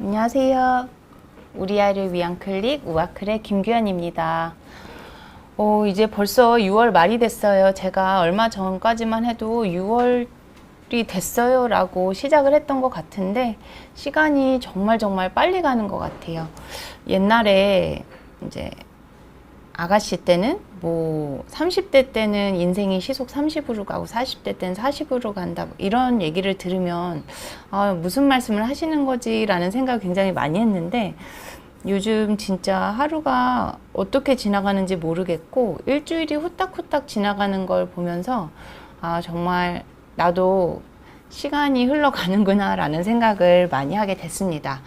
안녕하세요. 우리 아이를 위한 클릭 우아클의 김규현입니다. 이제 벌써 6월 말이 됐어요. 제가 얼마 전까지만 해도 6월이 됐어요 라고 시작을 했던 것 같은데 시간이 정말 빨리 가는 것 같아요. 옛날에 이제 아가씨 때는 30대 때는 인생이 시속 30으로 가고 40대 때는 40으로 간다 이런 얘기를 들으면 무슨 말씀을 하시는 거지 라는 생각을 굉장히 많이 했는데 요즘 진짜 하루가 어떻게 지나가는지 모르겠고 일주일이 후딱후딱 지나가는 걸 보면서 정말 나도 시간이 흘러가는구나 라는 생각을 많이 하게 됐습니다.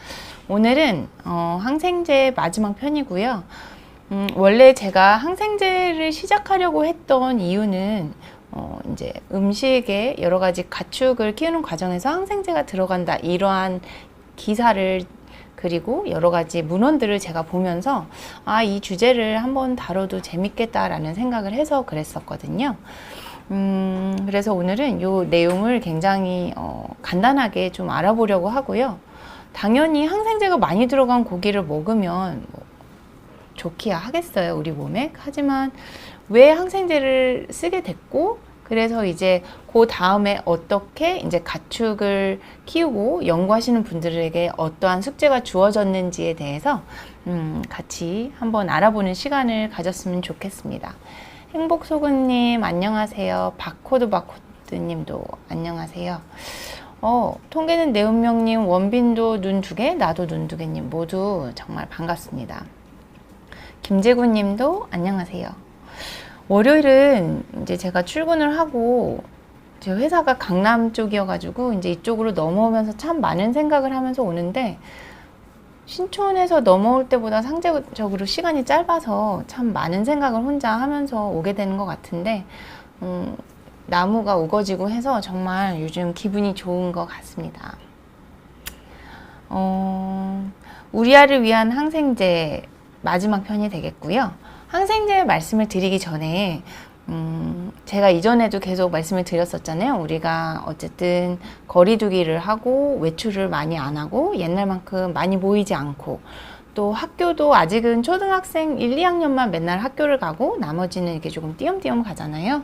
오늘은 항생제 마지막 편이고요. 원래 제가 항생제를 시작하려고 했던 이유는 이제 음식에 여러 가지 가축을 키우는 과정에서 항생제가 들어간다 이러한 기사를 그리고 여러 가지 문헌들을 제가 보면서 이 주제를 한번 다뤄도 재밌겠다라는 생각을 해서 그랬었거든요. 그래서 오늘은 이 내용을 굉장히 간단하게 좀 알아보려고 하고요. 당연히 항생제가 많이 들어간 고기를 먹으면 좋기야 하겠어요, 우리 몸에. 하지만 왜 항생제를 쓰게 됐고, 그래서 이제 그 다음에 어떻게 이제 가축을 키우고 연구하시는 분들에게 어떠한 숙제가 주어졌는지에 대해서 같이 한번 알아보는 시간을 가졌으면 좋겠습니다. 행복소금님 안녕하세요. 바코드님도 안녕하세요. 통계는 내 운명님, 원빈도 눈 두 개, 나도 눈 두 개님 모두 정말 반갑습니다. 김재구 님도 안녕하세요. 월요일은 이제 제가 출근을 하고 제 회사가 강남 쪽이어가지고 이제 이쪽으로 넘어오면서 참 많은 생각을 하면서 오는데 신촌에서 넘어올 때보다 상대적으로 시간이 짧아서 참 많은 생각을 혼자 하면서 오게 되는 것 같은데 나무가 우거지고 해서 정말 요즘 기분이 좋은 것 같습니다. 우리 아이를 위한 항생제 마지막 편이 되겠고요. 항생제 말씀을 드리기 전에 제가 이전에도 계속 말씀을 드렸었잖아요. 우리가 어쨌든 거리두기를 하고 외출을 많이 안 하고 옛날만큼 많이 모이지 않고 또 학교도 아직은 초등학생 1, 2학년만 맨날 학교를 가고 나머지는 이렇게 조금 띄엄띄엄 가잖아요.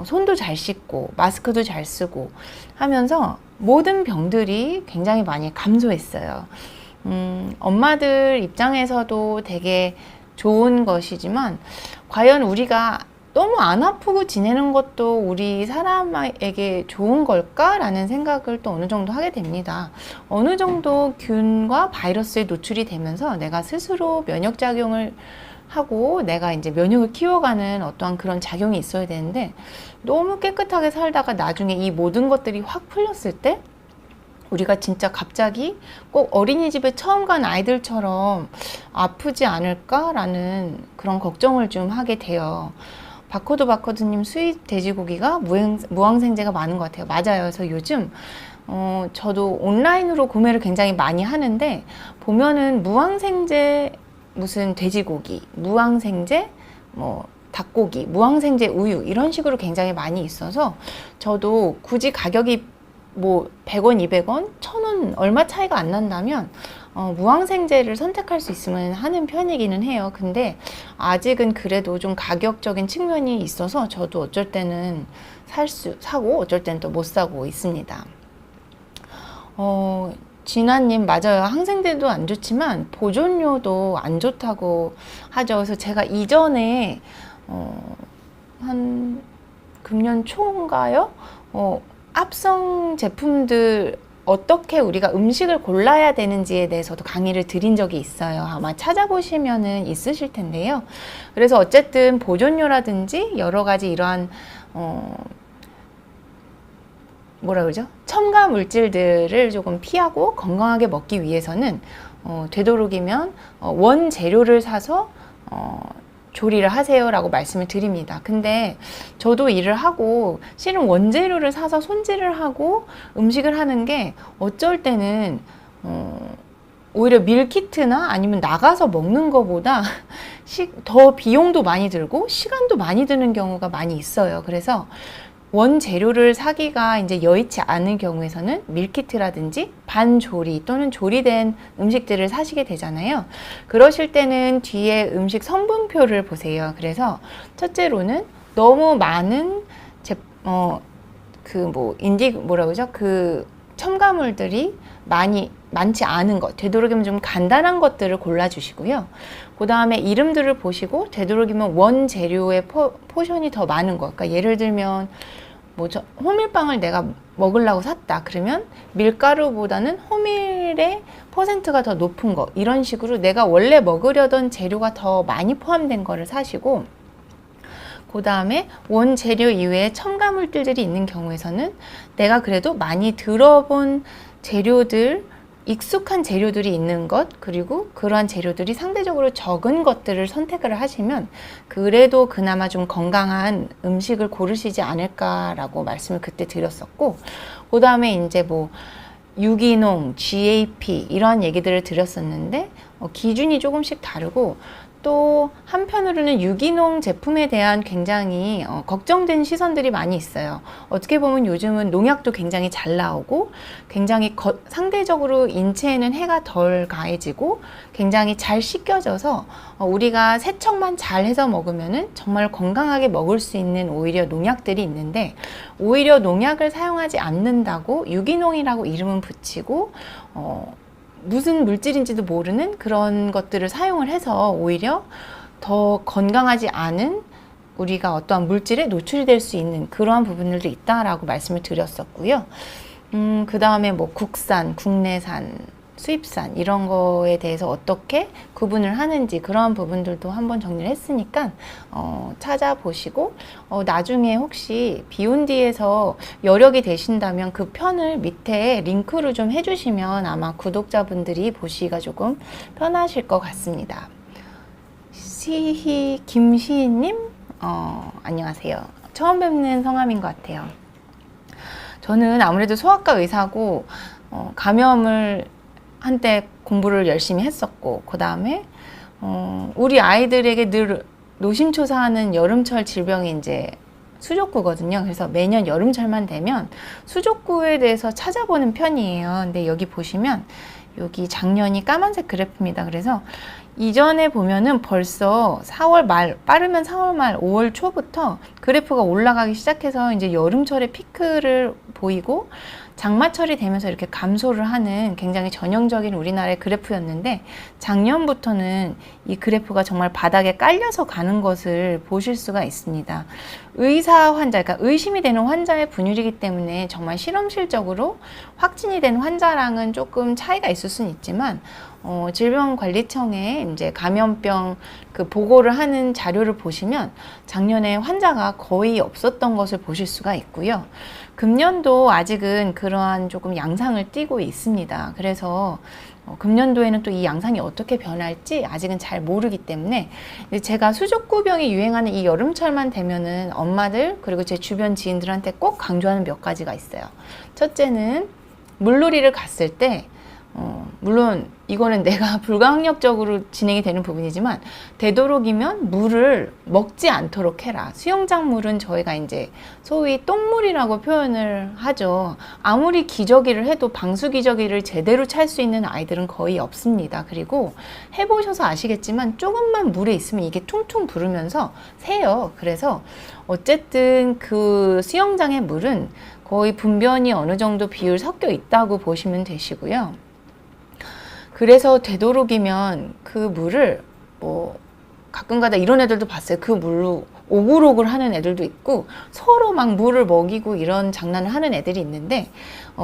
손도 잘 씻고 마스크도 잘 쓰고 하면서 모든 병들이 굉장히 많이 감소했어요. 엄마들 입장에서도 되게 좋은 것이지만 과연 우리가 너무 안 아프고 지내는 것도 우리 사람에게 좋은 걸까라는 생각을 또 어느 정도 하게 됩니다. 어느 정도 균과 바이러스에 노출이 되면서 내가 스스로 면역작용을 하고 내가 이제 면역을 키워가는 어떠한 그런 작용이 있어야 되는데 너무 깨끗하게 살다가 나중에 이 모든 것들이 확 풀렸을 때 우리가 진짜 갑자기 꼭 어린이집에 처음 간 아이들처럼 아프지 않을까라는 그런 걱정을 좀 하게 돼요. 바코드님 수입 돼지고기가 무항생제가 많은 것 같아요. 맞아요. 그래서 요즘 저도 온라인으로 구매를 굉장히 많이 하는데 보면은 무항생제 무슨 돼지고기, 무항생제 닭고기, 무항생제 우유 이런 식으로 굉장히 많이 있어서 저도 굳이 가격이 100원, 200원, 1000원 얼마 차이가 안 난다면 무항생제를 선택할 수 있으면 하는 편이기는 해요. 근데 아직은 그래도 좀 가격적인 측면이 있어서 저도 어쩔 때는 사고 어쩔 때는 또 못 사고 있습니다. 진아님 맞아요. 항생제도 안 좋지만 보존료도 안 좋다고 하죠. 그래서 제가 이전에 한 금년 초인가요? 합성 제품들 어떻게 우리가 음식을 골라야 되는지에 대해서도 강의를 드린 적이 있어요. 아마 찾아보시면은 있으실 텐데요. 그래서 어쨌든 보존료라든지 여러 가지 이러한 첨가 물질들을 조금 피하고 건강하게 먹기 위해서는 되도록이면 원재료를 사서 조리를 하세요라고 말씀을 드립니다. 근데 저도 일을 하고 실은 원재료를 사서 손질을 하고 음식을 하는 게 어쩔 때는 오히려 밀키트나 아니면 나가서 먹는 것보다 더 비용도 많이 들고 시간도 많이 드는 경우가 많이 있어요. 그래서 원재료를 사기가 이제 여의치 않은 경우에서는 밀키트라든지 반조리 또는 조리된 음식들을 사시게 되잖아요. 그러실 때는 뒤에 음식 성분표를 보세요. 그래서 첫째로는 너무 많은 첨가물들이 많지 않은 것, 되도록이면 좀 간단한 것들을 골라주시고요. 그 다음에 이름들을 보시고 되도록이면 원재료의 포션이 더 많은 것. 그러니까 예를 들면 호밀빵을 내가 먹으려고 샀다. 그러면 밀가루보다는 호밀의 퍼센트가 더 높은 거. 이런 식으로 내가 원래 먹으려던 재료가 더 많이 포함된 거를 사시고, 그 다음에 원재료 이외에 첨가물들이 있는 경우에서는 내가 그래도 많이 들어본 재료들, 익숙한 재료들이 있는 것, 그리고 그러한 재료들이 상대적으로 적은 것들을 선택을 하시면 그래도 그나마 좀 건강한 음식을 고르시지 않을까라고 말씀을 그때 드렸었고, 그 다음에 이제 유기농, GAP 이런 얘기들을 드렸었는데 기준이 조금씩 다르고, 또 한편으로는 유기농 제품에 대한 굉장히 걱정된 시선들이 많이 있어요. 어떻게 보면 요즘은 농약도 굉장히 잘 나오고 굉장히 상대적으로 인체에는 해가 덜 가해지고 굉장히 잘 씻겨져서 우리가 세척만 잘 해서 먹으면은 정말 건강하게 먹을 수 있는 오히려 농약들이 있는데, 오히려 농약을 사용하지 않는다고 유기농이라고 이름은 붙이고 무슨 물질인지도 모르는 그런 것들을 사용을 해서 오히려 더 건강하지 않은 우리가 어떠한 물질에 노출이 될 수 있는 그러한 부분들도 있다라고 말씀을 드렸었고요. 그 다음에 국산, 국내산, 수입산 이런 거에 대해서 어떻게 구분을 하는지 그런 부분들도 한번 정리를 했으니까 찾아보시고 나중에 혹시 비온디에서 여력이 되신다면 그 편을 밑에 링크를 좀 해주시면 아마 구독자분들이 보시기가 조금 편하실 것 같습니다. 김시희님 안녕하세요. 처음 뵙는 성함인 것 같아요. 저는 아무래도 소아과 의사고 감염을 한때 공부를 열심히 했었고, 그 다음에 우리 아이들에게 늘 노심초사하는 여름철 질병이 이제 수족구거든요. 그래서 매년 여름철만 되면 수족구에 대해서 찾아보는 편이에요. 근데 여기 보시면 여기 작년이 까만색 그래프입니다. 그래서 이전에 보면은 벌써 4월 말, 빠르면 4월 말, 5월 초부터 그래프가 올라가기 시작해서 이제 여름철에 피크를 보이고 장마철이 되면서 이렇게 감소를 하는 굉장히 전형적인 우리나라의 그래프였는데, 작년부터는 이 그래프가 정말 바닥에 깔려서 가는 것을 보실 수가 있습니다. 의사 환자, 그러니까 의심이 되는 환자의 분율이기 때문에 정말 실험실적으로 확진이 된 환자랑은 조금 차이가 있을 수는 있지만 질병관리청에 이제 감염병 그 보고를 하는 자료를 보시면 작년에 환자가 거의 없었던 것을 보실 수가 있고요. 금년도 아직은 그러한 조금 양상을 띠고 있습니다. 그래서 금년도에는 또 이 양상이 어떻게 변할지 아직은 잘 모르기 때문에, 제가 수족구병이 유행하는 이 여름철만 되면은 엄마들 그리고 제 주변 지인들한테 꼭 강조하는 몇 가지가 있어요. 첫째는 물놀이를 갔을 때 물론 이거는 내가 불가항력적으로 진행이 되는 부분이지만 되도록이면 물을 먹지 않도록 해라. 수영장 물은 저희가 이제 소위 똥물이라고 표현을 하죠. 아무리 기저귀를 해도 방수 기저귀를 제대로 찰 수 있는 아이들은 거의 없습니다. 그리고 해보셔서 아시겠지만 조금만 물에 있으면 이게 퉁퉁 부르면서 새요. 그래서 어쨌든 그 수영장의 물은 거의 분변이 어느 정도 비율 섞여 있다고 보시면 되시고요. 그래서 되도록이면 그 물을 가끔가다 이런 애들도 봤어요. 그 물로 오글오글 하는 애들도 있고 서로 막 물을 먹이고 이런 장난을 하는 애들이 있는데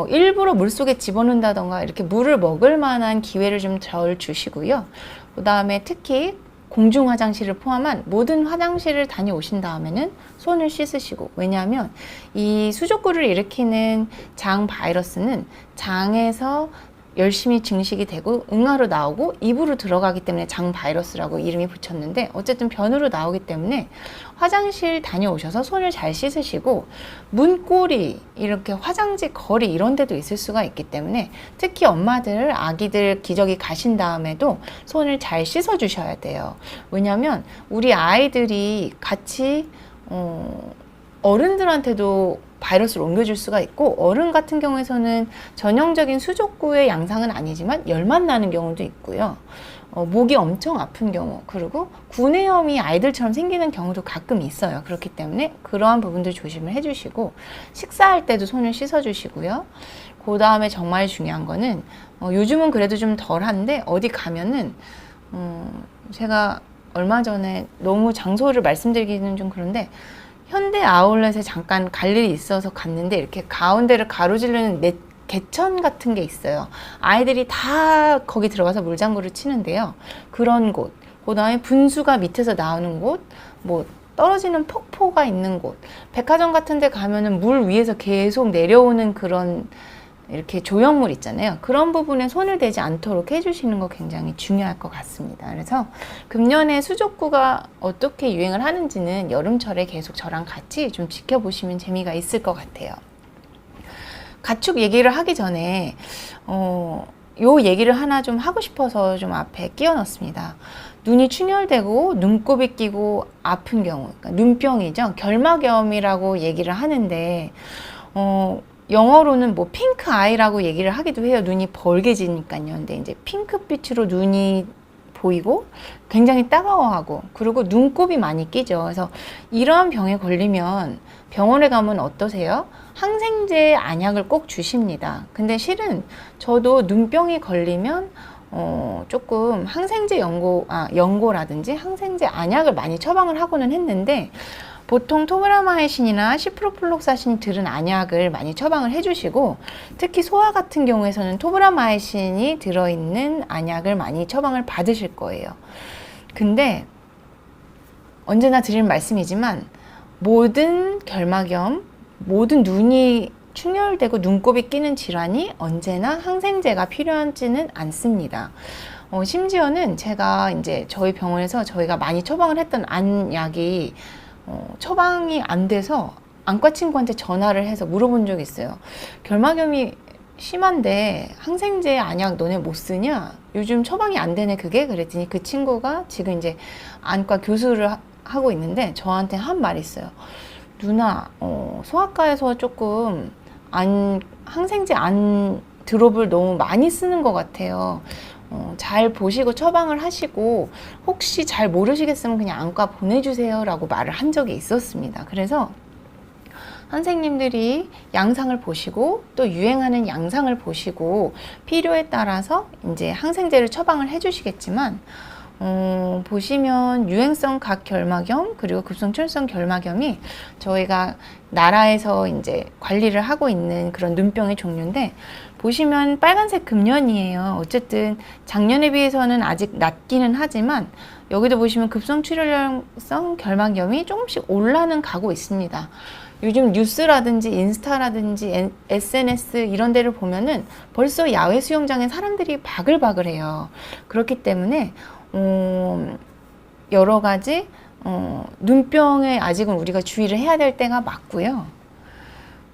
일부러 물속에 집어넣는다던가 이렇게 물을 먹을 만한 기회를 좀 덜 주시고요. 그 다음에 특히 공중 화장실을 포함한 모든 화장실을 다녀오신 다음에는 손을 씻으시고, 왜냐하면 이 수족구를 일으키는 장 바이러스는 장에서 열심히 증식이 되고 응아로 나오고 입으로 들어가기 때문에 장 바이러스라고 이름이 붙였는데, 어쨌든 변으로 나오기 때문에 화장실 다녀오셔서 손을 잘 씻으시고, 문고리, 이렇게 화장지 거리 이런 데도 있을 수가 있기 때문에 특히 엄마들, 아기들 기저귀 가신 다음에도 손을 잘 씻어 주셔야 돼요. 왜냐하면 우리 아이들이 같이 어른들한테도 바이러스를 옮겨줄 수가 있고, 어른 같은 경우에서는 전형적인 수족구의 양상은 아니지만 열만 나는 경우도 있고요. 목이 엄청 아픈 경우, 그리고 구내염이 아이들처럼 생기는 경우도 가끔 있어요. 그렇기 때문에 그러한 부분들 조심을 해주시고, 식사할 때도 손을 씻어주시고요. 그 다음에 정말 중요한 거는 요즘은 그래도 좀 덜한데, 어디 가면은 제가 얼마 전에 너무 장소를 말씀드리기는 좀 그런데, 현대 아울렛에 잠깐 갈 일이 있어서 갔는데, 이렇게 가운데를 가로지르는 개천 같은 게 있어요. 아이들이 다 거기 들어가서 물장구를 치는데요. 그런 곳, 그 다음에 분수가 밑에서 나오는 곳, 뭐 떨어지는 폭포가 있는 곳, 백화점 같은 데 가면은 물 위에서 계속 내려오는 그런 이렇게 조형물 있잖아요. 그런 부분에 손을 대지 않도록 해주시는 거 굉장히 중요할 것 같습니다. 그래서 금년에 수족구가 어떻게 유행을 하는지는 여름철에 계속 저랑 같이 좀 지켜보시면 재미가 있을 것 같아요. 가축 얘기를 하기 전에 요 얘기를 하나 좀 하고 싶어서 좀 앞에 끼워 넣었습니다. 눈이 충혈되고 눈곱이 끼고 아픈 경우, 그러니까 눈병이죠. 결막염이라고 얘기를 하는데 영어로는 뭐 핑크 아이라고 얘기를 하기도 해요. 눈이 벌게지니까요. 근데 이제 핑크빛으로 눈이 보이고 굉장히 따가워하고, 그리고 눈곱이 많이 끼죠. 그래서 이러한 병에 걸리면 병원에 가면 어떠세요? 항생제 안약을 꼭 주십니다. 근데 실은 저도 눈병이 걸리면 조금 항생제 연고라든지 항생제 안약을 많이 처방을 하고는 했는데, 보통 토브라마이신이나 시프로플록사신 들은 안약을 많이 처방을 해주시고, 특히 소아 같은 경우에서는 토브라마이신이 들어있는 안약을 많이 처방을 받으실 거예요. 근데 언제나 드리는 말씀이지만, 모든 결막염, 모든 눈이 충혈되고 눈곱이 끼는 질환이 언제나 항생제가 필요하지는 않습니다. 심지어는 제가 이제 저희 병원에서 저희가 많이 처방을 했던 안약이 처방이 안 돼서 안과 친구한테 전화를 해서 물어본 적이 있어요. 결막염이 심한데 항생제 안약 너네 못 쓰냐? 요즘 처방이 안 되네 그게? 그랬더니 그 친구가 지금 이제 안과 교수를 하고 있는데 저한테 한 말이 있어요. 누나, 소아과에서 조금 항생제 안 드롭을 너무 많이 쓰는 것 같아요. 잘 보시고 처방을 하시고, 혹시 잘 모르시겠으면 그냥 안과 보내주세요 라고 말을 한 적이 있었습니다. 그래서 선생님들이 양상을 보시고 또 유행하는 양상을 보시고 필요에 따라서 이제 항생제를 처방을 해주시겠지만, 보시면 유행성 각결막염 그리고 급성출혈성 결막염이 저희가 나라에서 이제 관리를 하고 있는 그런 눈병의 종류인데, 보시면 빨간색 금년이에요. 어쨌든 작년에 비해서는 아직 낮기는 하지만 여기도 보시면 급성출혈성 결막염이 조금씩 올라는 가고 있습니다. 요즘 뉴스라든지 인스타라든지 SNS 이런 데를 보면은 벌써 야외 수영장에 사람들이 바글바글해요. 그렇기 때문에 여러 가지 눈병에 아직은 우리가 주의를 해야 될 때가 맞고요.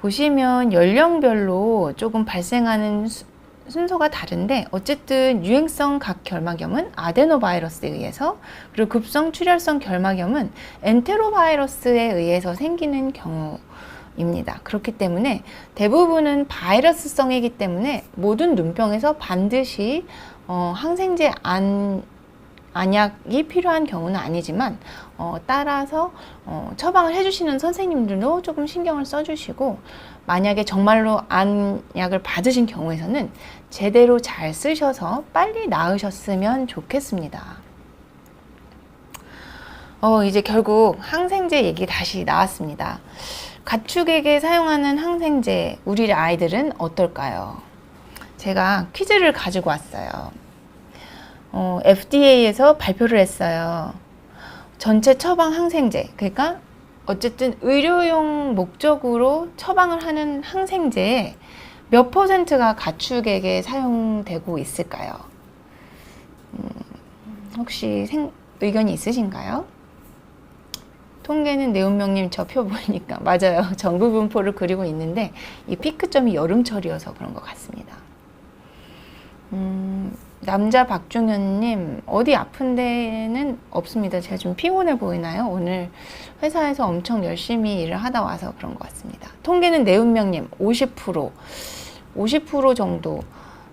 보시면 연령별로 조금 발생하는 순서가 다른데, 어쨌든 유행성 각결막염은 아데노바이러스에 의해서, 그리고 급성출혈성 결막염은 엔테로바이러스에 의해서 생기는 경우입니다. 그렇기 때문에 대부분은 바이러스성이기 때문에 모든 눈병에서 반드시 항생제 안약이 필요한 경우는 아니지만 따라서 처방을 해주시는 선생님들도 조금 신경을 써주시고, 만약에 정말로 안약을 받으신 경우에서는 제대로 잘 쓰셔서 빨리 나으셨으면 좋겠습니다. 이제 결국 항생제 얘기 다시 나왔습니다. 가축에게 사용하는 항생제, 우리 아이들은 어떨까요? 제가 퀴즈를 가지고 왔어요. FDA에서 발표를 했어요. 전체 처방 항생제, 그러니까 어쨌든 의료용 목적으로 처방을 하는 항생제의 몇 %가 가축에게 사용되고 있을까요? 혹시 의견이 있으신가요? 통계는 내 운명님 저 표 보니까 맞아요. 정부 분포를 그리고 있는데 이 피크점이 여름철이어서 그런 것 같습니다. 남자 박중현님, 어디 아픈 데는 없습니다. 제가 좀 피곤해 보이나요? 오늘 회사에서 엄청 열심히 일을 하다 와서 그런 것 같습니다. 통계는 내운명님, 50% 정도.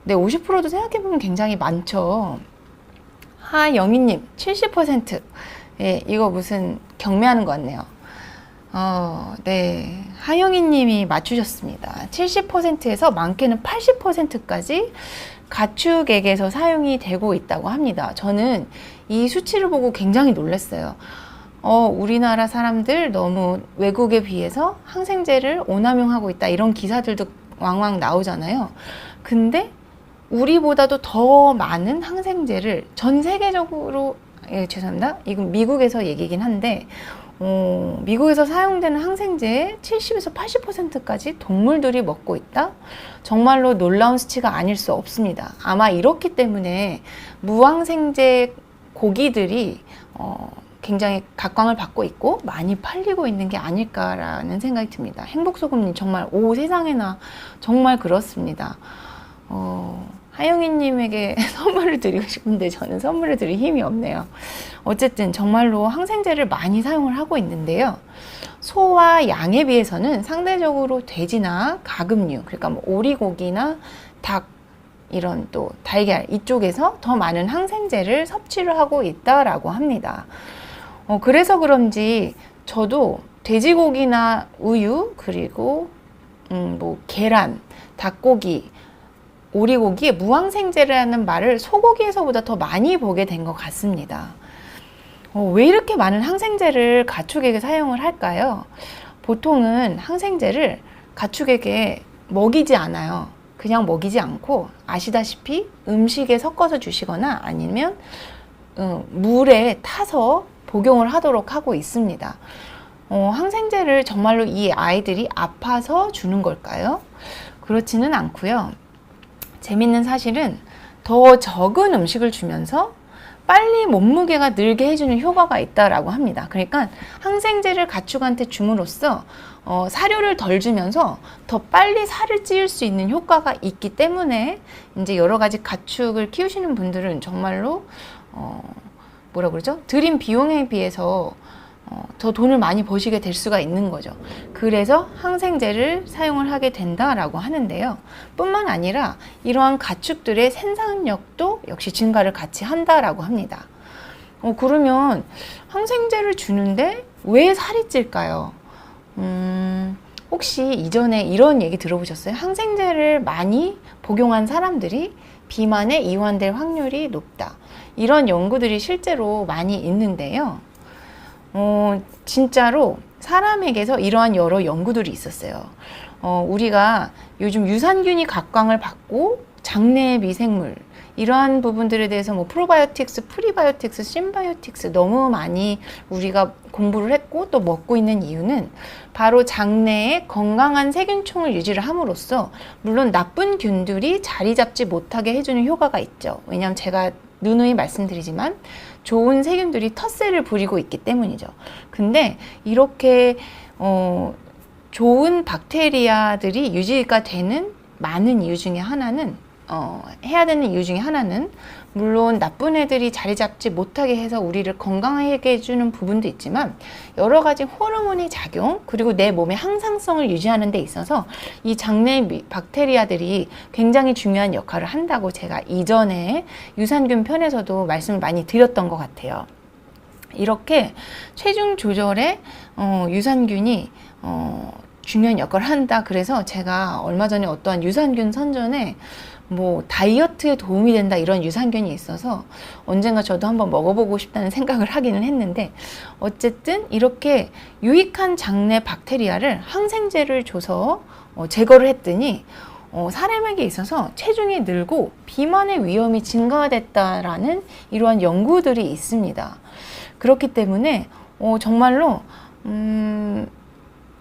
네, 50%도 생각해보면 굉장히 많죠. 하영희님, 70%. 예, 이거 무슨 경매하는 것 같네요. 네. 하영희님이 맞추셨습니다. 70%에서 많게는 80%까지 가축액에서 사용이 되고 있다고 합니다. 저는 이 수치를 보고 굉장히 놀랐어요. 우리나라 사람들 너무 외국에 비해서 항생제를 오남용하고 있다. 이런 기사들도 왕왕 나오잖아요. 근데 우리보다도 더 많은 항생제를 전 세계적으로, 죄송합니다. 이건 미국에서 얘기긴 한데, 미국에서 사용되는 항생제의 70에서 80%까지 동물들이 먹고 있다? 정말로 놀라운 수치가 아닐 수 없습니다. 아마 이렇기 때문에 무항생제 고기들이 굉장히 각광을 받고 있고 많이 팔리고 있는 게 아닐까라는 생각이 듭니다. 행복소금님, 정말 세상에나 정말 그렇습니다. 하영희님에게 선물을 드리고 싶은데 저는 선물을 드릴 힘이 없네요. 어쨌든 정말로 항생제를 많이 사용을 하고 있는데요. 소와 양에 비해서는 상대적으로 돼지나 가금류, 그러니까 뭐 오리고기나 닭, 이런 또 달걀 이쪽에서 더 많은 항생제를 섭취를 하고 있다라고 합니다. 그래서 그런지 저도 돼지고기나 우유, 그리고 뭐 계란, 닭고기, 오리고기에 무항생제라는 말을 소고기에서보다 더 많이 보게 된 것 같습니다. 왜 이렇게 많은 항생제를 가축에게 사용을 할까요? 보통은 항생제를 가축에게 먹이지 않아요. 그냥 먹이지 않고 아시다시피 음식에 섞어서 주시거나 아니면 물에 타서 복용을 하도록 하고 있습니다. 항생제를 정말로 이 아이들이 아파서 주는 걸까요? 그렇지는 않고요. 재밌는 사실은 더 적은 음식을 주면서 빨리 몸무게가 늘게 해주는 효과가 있다라고 합니다. 그러니까 항생제를 가축한테 줌으로써 사료를 덜 주면서 더 빨리 살을 찌울 수 있는 효과가 있기 때문에 이제 여러 가지 가축을 키우시는 분들은 정말로 뭐라 그러죠? 들인 비용에 비해서 더 돈을 많이 버시게 될 수가 있는 거죠. 그래서 항생제를 사용을 하게 된다라고 하는데요. 뿐만 아니라 이러한 가축들의 생산력도 역시 증가를 같이 한다라고 합니다. 그러면 항생제를 주는데 왜 살이 찔까요? 혹시 이전에 이런 얘기 들어보셨어요? 항생제를 많이 복용한 사람들이 비만에 이완될 확률이 높다. 이런 연구들이 실제로 많이 있는데요. 진짜로 사람에게서 이러한 여러 연구들이 있었어요. 우리가 요즘 유산균이 각광을 받고 장내 미생물 이러한 부분들에 대해서 뭐 프로바이오틱스, 프리바이오틱스, 심바이오틱스 너무 많이 우리가 공부를 했고 또 먹고 있는 이유는 바로 장내에 건강한 세균총을 유지를 함으로써 물론 나쁜 균들이 자리 잡지 못하게 해주는 효과가 있죠. 왜냐하면 제가 누누이 말씀드리지만 좋은 세균들이 텃세를 부리고 있기 때문이죠. 근데 이렇게 좋은 박테리아들이 유지가 되는 많은 이유 중에 하나는 해야 되는 이유 중에 하나는 물론 나쁜 애들이 자리 잡지 못하게 해서 우리를 건강하게 해주는 부분도 있지만 여러 가지 호르몬의 작용 그리고 내 몸의 항상성을 유지하는 데 있어서 이 장내 박테리아들이 굉장히 중요한 역할을 한다고 제가 이전에 유산균 편에서도 말씀을 많이 드렸던 것 같아요. 이렇게 체중 조절에 유산균이 중요한 역할을 한다. 그래서 제가 얼마 전에 어떠한 유산균 선전에 뭐 다이어트에 도움이 된다 이런 유산균이 있어서 언젠가 저도 한번 먹어보고 싶다는 생각을 하기는 했는데 어쨌든 이렇게 유익한 장내 박테리아를 항생제를 줘서 제거를 했더니 사람에게 있어서 체중이 늘고 비만의 위험이 증가됐다라는 이러한 연구들이 있습니다. 그렇기 때문에 정말로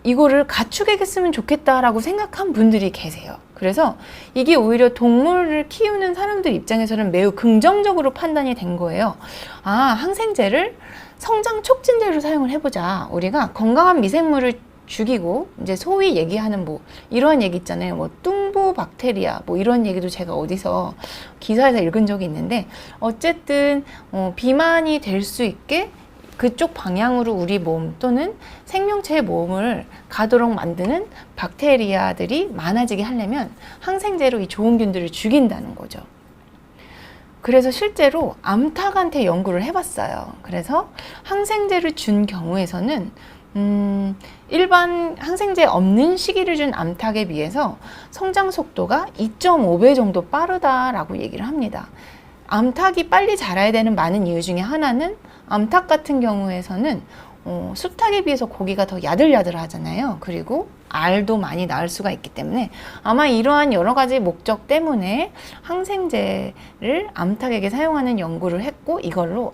이거를 가축에게 쓰면 좋겠다라고 생각한 분들이 계세요. 그래서 이게 오히려 동물을 키우는 사람들 입장에서는 매우 긍정적으로 판단이 된 거예요. 아, 항생제를 성장 촉진제로 사용을 해보자. 우리가 건강한 미생물을 죽이고 이제 소위 얘기하는 뭐 이런 얘기 있잖아요. 뭐 뚱보 사이노박테리아 뭐 이런 얘기도 제가 어디서 기사에서 읽은 적이 있는데, 어쨌든 비만이 될 수 있게 그쪽 방향으로 우리 몸 또는 생명체의 몸을 가도록 만드는 박테리아들이 많아지게 하려면 항생제로 이 좋은 균들을 죽인다는 거죠. 그래서 실제로 암탉한테 연구를 해봤어요. 그래서 항생제를 준 경우에서는 일반 항생제 없는 시기를 준 암탉에 비해서 성장 속도가 2.5배 정도 빠르다라고 얘기를 합니다. 암탉이 빨리 자라야 되는 많은 이유 중에 하나는, 암탉 같은 경우에서는 수탉에 비해서 고기가 더 야들야들하잖아요. 그리고 알도 많이 낳을 수가 있기 때문에 아마 이러한 여러 가지 목적 때문에 항생제를 암탉에게 사용하는 연구를 했고, 이걸로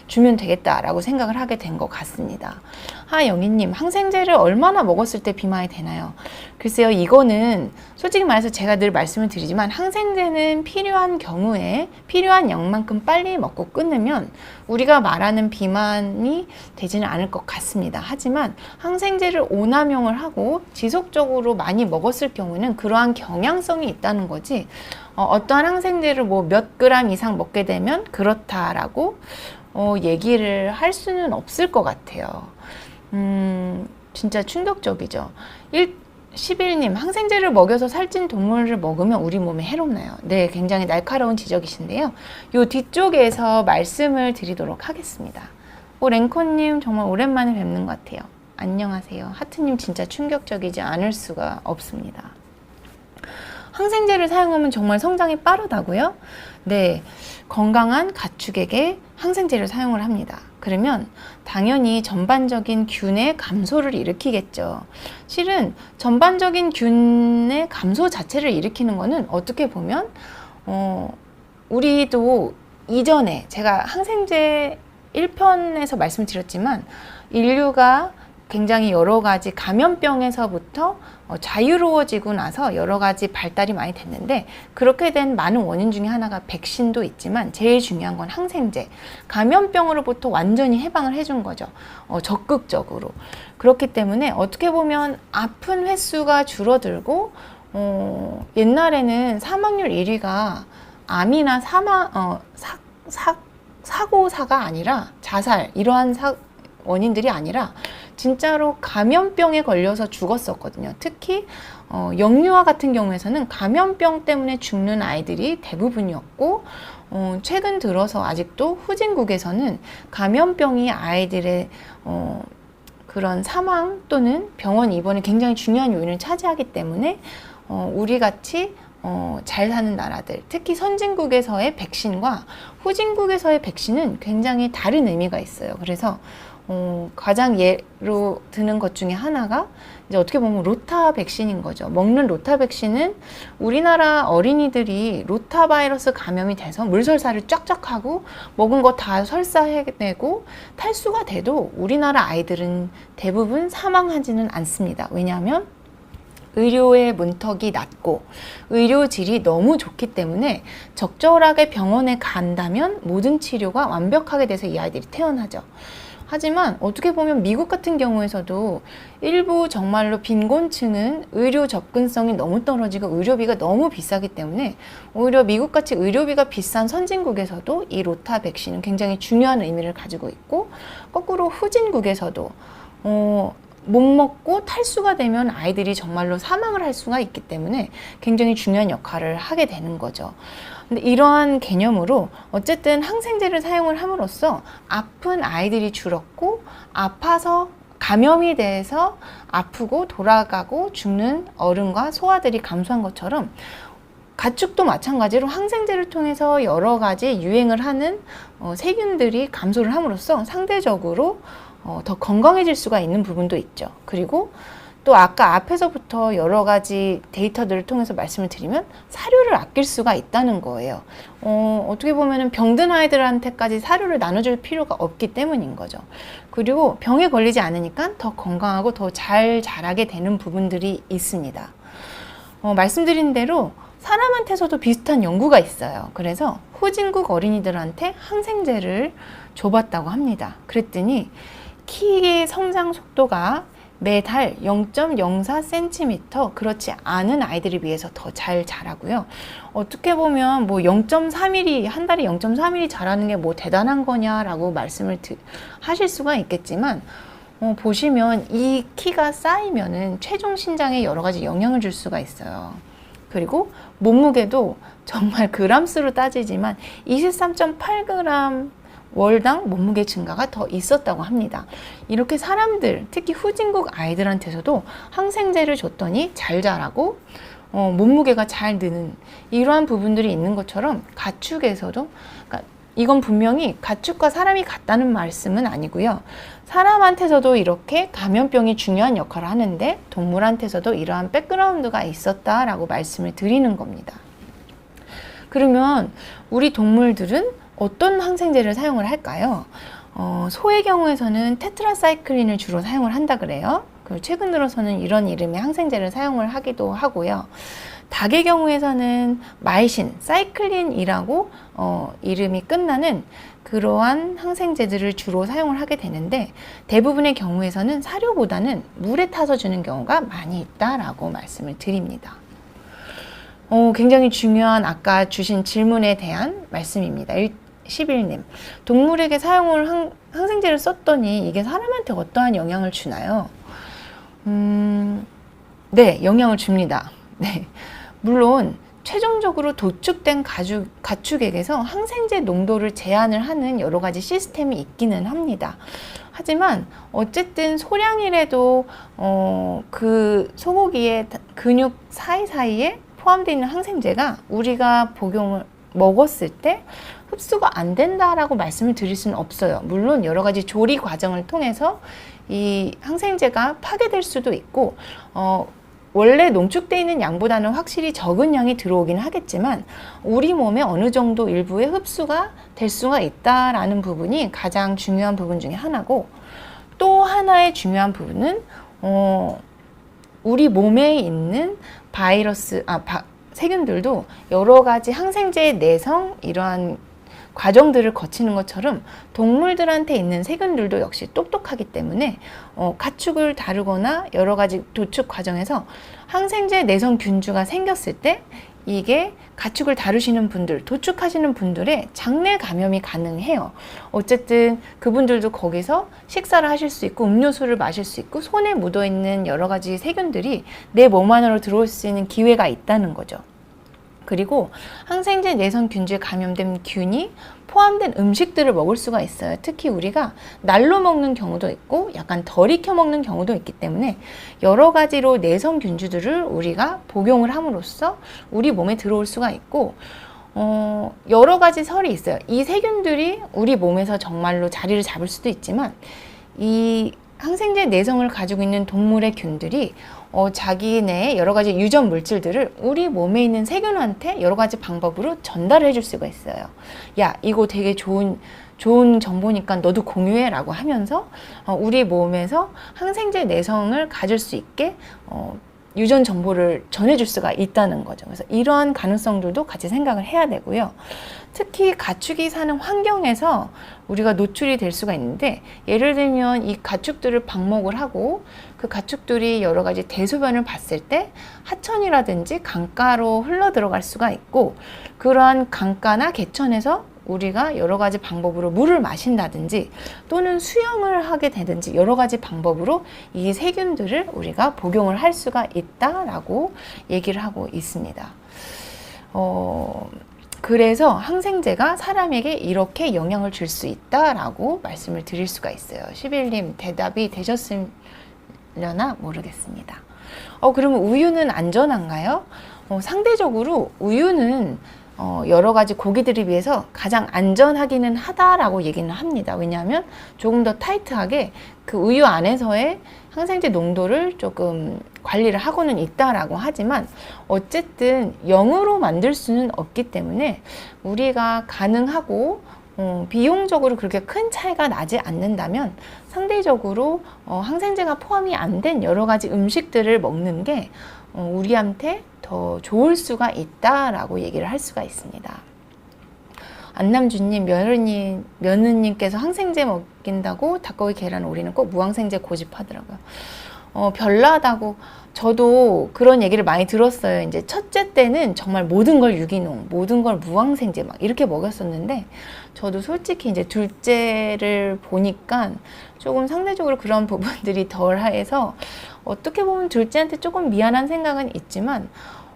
주면 되겠다라고 생각을 하게 된 것 같습니다. 하영희님, 항생제를 얼마나 먹었을 때 비만이 되나요? 글쎄요, 이거는 솔직히 말해서 제가 늘 말씀을 드리지만, 항생제는 필요한 경우에 필요한 양만큼 빨리 먹고 끊으면 우리가 말하는 비만이 되지는 않을 것 같습니다. 하지만 항생제를 오남용을 하고 지속적으로 많이 먹었을 경우는 그러한 경향성이 있다는 거지, 어떠한 항생제를 뭐 몇 그램 이상 먹게 되면 그렇다라고 얘기를 할 수는 없을 것 같아요. 진짜 충격적이죠. 11님, 항생제를 먹여서 살찐 동물을 먹으면 우리 몸에 해롭나요? 네, 굉장히 날카로운 지적이신데요. 요 뒤쪽에서 말씀을 드리도록 하겠습니다. 랭코님, 정말 오랜만에 뵙는 것 같아요. 안녕하세요. 하트님, 진짜 충격적이지 않을 수가 없습니다. 항생제를 사용하면 정말 성장이 빠르다고요? 네, 건강한 가축에게 항생제를 사용을 합니다. 그러면 당연히 전반적인 균의 감소를 일으키겠죠. 실은 전반적인 균의 감소 자체를 일으키는 거는 어떻게 보면 우리도 이전에 제가 항생제 1편에서 말씀드렸지만, 인류가 굉장히 여러 가지 감염병에서부터 자유로워지고 나서 여러 가지 발달이 많이 됐는데, 그렇게 된 많은 원인 중에 하나가 백신도 있지만 제일 중요한 건 항생제, 감염병으로부터 완전히 해방을 해준 거죠. 적극적으로. 그렇기 때문에 어떻게 보면 아픈 횟수가 줄어들고, 옛날에는 사망률 1위가 암이나 사고사가 아니라 자살, 이러한 원인들이 아니라 진짜로 감염병에 걸려서 죽었었거든요. 특히 영유아 같은 경우에서는 감염병 때문에 죽는 아이들이 대부분이었고, 최근 들어서 아직도 후진국에서는 감염병이 아이들의 그런 사망 또는 병원 입원에 굉장히 중요한 요인을 차지하기 때문에 우리같이 잘 사는 나라들, 특히 선진국에서의 백신과 후진국에서의 백신은 굉장히 다른 의미가 있어요. 그래서 가장 예로 드는 것 중에 하나가 이제 어떻게 보면 로타 백신인 거죠. 먹는 로타 백신은 우리나라 어린이들이 로타 바이러스 감염이 돼서 물설사를 쫙쫙 하고 먹은 거 다 설사해내고 탈수가 돼도 우리나라 아이들은 대부분 사망하지는 않습니다. 왜냐하면 의료의 문턱이 낮고 의료질이 너무 좋기 때문에 적절하게 병원에 간다면 모든 치료가 완벽하게 돼서 이 아이들이 태어나죠. 하지만 어떻게 보면 미국 같은 경우에서도 일부 정말로 빈곤층은 의료 접근성이 너무 떨어지고 의료비가 너무 비싸기 때문에 오히려 미국같이 의료비가 비싼 선진국에서도 이 로타 백신은 굉장히 중요한 의미를 가지고 있고, 거꾸로 후진국에서도 못 먹고 탈수가 되면 아이들이 정말로 사망을 할 수가 있기 때문에 굉장히 중요한 역할을 하게 되는 거죠. 근데 이러한 개념으로 어쨌든 항생제를 사용을 함으로써 아픈 아이들이 줄었고, 아파서 감염이 돼서 아프고 돌아가고 죽는 어른과 소아들이 감소한 것처럼 가축도 마찬가지로 항생제를 통해서 여러 가지 유행을 하는 세균들이 감소를 함으로써 상대적으로 더 건강해질 수가 있는 부분도 있죠. 그리고 또 아까 앞에서부터 여러 가지 데이터들을 통해서 말씀을 드리면 사료를 아낄 수가 있다는 거예요. 어떻게 보면은 병든 아이들한테까지 사료를 나눠줄 필요가 없기 때문인 거죠. 그리고 병에 걸리지 않으니까 더 건강하고 더 잘 자라게 되는 부분들이 있습니다. 말씀드린 대로 사람한테서도 비슷한 연구가 있어요. 그래서 후진국 어린이들한테 항생제를 줘봤다고 합니다. 그랬더니 키의 성장 속도가 매달 0.04cm, 그렇지 않은 아이들을 위해서 더 잘 자라고요. 어떻게 보면 뭐 0.3mm, 한 달에 0.3mm 자라는 게 뭐 대단한 거냐라고 말씀을 하실 수가 있겠지만, 보시면 이 키가 쌓이면은 최종 신장에 여러 가지 영향을 줄 수가 있어요. 그리고 몸무게도 정말 그람수로 따지지만 23.8g 월당 몸무게 증가가 더 있었다고 합니다. 이렇게 사람들, 특히 후진국 아이들한테서도 항생제를 줬더니 잘 자라고 몸무게가 잘 느는 이러한 부분들이 있는 것처럼 가축에서도, 그러니까 이건 분명히 가축과 사람이 같다는 말씀은 아니고요. 사람한테서도 이렇게 감염병이 중요한 역할을 하는데 동물한테서도 이러한 백그라운드가 있었다라고 말씀을 드리는 겁니다. 그러면 우리 동물들은 어떤 항생제를 사용을 할까요? 소의 경우에서는 테트라사이클린을 주로 사용을 한다 그래요. 그리고 최근 들어서는 이런 이름의 항생제를 사용을 하기도 하고요. 닭의 경우에서는 마이신, 사이클린이라고 이름이 끝나는 그러한 항생제들을 주로 사용을 하게 되는데, 대부분의 경우에서는 사료보다는 물에 타서 주는 경우가 많이 있다라고 말씀을 드립니다. 굉장히 중요한 아까 주신 질문에 대한 말씀입니다. 11님, 동물에게 항생제를 썼더니 이게 사람한테 어떠한 영향을 주나요? 네, 영향을 줍니다. 네. 물론 최종적으로 도축된 가축에게서 항생제 농도를 제한을 하는 여러 가지 시스템이 있기는 합니다. 하지만 어쨌든 소량이라도 그 소고기의 근육 사이사이에 포함되어 있는 항생제가 우리가 먹었을 때 흡수가 안 된다라고 말씀을 드릴 수는 없어요. 물론 여러 가지 조리 과정을 통해서 이 항생제가 파괴될 수도 있고, 원래 농축되어 있는 양보다는 확실히 적은 양이 들어오긴 하겠지만 우리 몸에 어느 정도 일부의 흡수가 될 수가 있다라는 부분이 가장 중요한 부분 중에 하나고, 또 하나의 중요한 부분은 우리 몸에 있는 세균들도 여러 가지 항생제의 내성, 이러한 과정들을 거치는 것처럼 동물들한테 있는 세균들도 역시 똑똑하기 때문에 가축을 다루거나 여러 가지 도축 과정에서 항생제 내성 균주가 생겼을 때 이게 가축을 다루시는 분들, 도축하시는 분들의 장내 감염이 가능해요. 어쨌든 그분들도 거기서 식사를 하실 수 있고 음료수를 마실 수 있고 손에 묻어있는 여러 가지 세균들이 내 몸 안으로 들어올 수 있는 기회가 있다는 거죠. 그리고 항생제 내성 균주에 감염된 균이 포함된 음식들을 먹을 수가 있어요. 특히 우리가 날로 먹는 경우도 있고 약간 덜 익혀 먹는 경우도 있기 때문에 여러 가지로 내성 균주들을 우리가 복용을 함으로써 우리 몸에 들어올 수가 있고, 여러 가지 설이 있어요. 이 세균들이 우리 몸에서 정말로 자리를 잡을 수도 있지만 이 항생제 내성을 가지고 있는 동물의 균들이 자기네 여러 가지 유전 물질들을 우리 몸에 있는 세균한테 여러 가지 방법으로 전달해 줄 수가 있어요. 야, 이거 되게 좋은 정보니까 너도 공유해 라고 하면서 우리 몸에서 항생제 내성을 가질 수 있게 유전 정보를 전해줄 수가 있다는 거죠. 그래서 이러한 가능성들도 같이 생각을 해야 되고요. 특히 가축이 사는 환경에서 우리가 노출이 될 수가 있는데, 예를 들면 이 가축들을 방목을 하고 그 가축들이 여러 가지 대소변을 봤을 때 하천이라든지 강가로 흘러 들어갈 수가 있고, 그러한 강가나 개천에서 우리가 여러 가지 방법으로 물을 마신다든지 또는 수영을 하게 되든지 여러 가지 방법으로 이 세균들을 우리가 복용을 할 수가 있다라고 얘기를 하고 있습니다. 그래서 항생제가 사람에게 이렇게 영향을 줄 수 있다라고 말씀을 드릴 수가 있어요. 11님 대답이 되셨으려나 모르겠습니다. 그러면 우유는 안전한가요? 상대적으로 우유는 여러 가지 고기들에 비해서 가장 안전하기는 하다라고 얘기는 합니다. 왜냐하면 조금 더 타이트하게 그 우유 안에서의 항생제 농도를 조금 관리를 하고는 있다라고 하지만 어쨌든 0으로 만들 수는 없기 때문에 우리가 가능하고 비용적으로 그렇게 큰 차이가 나지 않는다면 상대적으로 항생제가 포함이 안 된 여러 가지 음식들을 먹는 게 우리한테 더 좋을 수가 있다라고 얘기를 할 수가 있습니다. 안남주님, 며느님께서 항생제 먹인다고 닭고기, 계란, 오리는 꼭 무항생제 고집하더라고요. 별나다고 저도 그런 얘기를 많이 들었어요. 이제 첫째 때는 정말 모든 걸 유기농, 모든 걸 무항생제 막 이렇게 먹였었는데 저도 솔직히 이제 둘째를 보니까 조금 상대적으로 그런 부분들이 덜해서 어떻게 보면 둘째한테 조금 미안한 생각은 있지만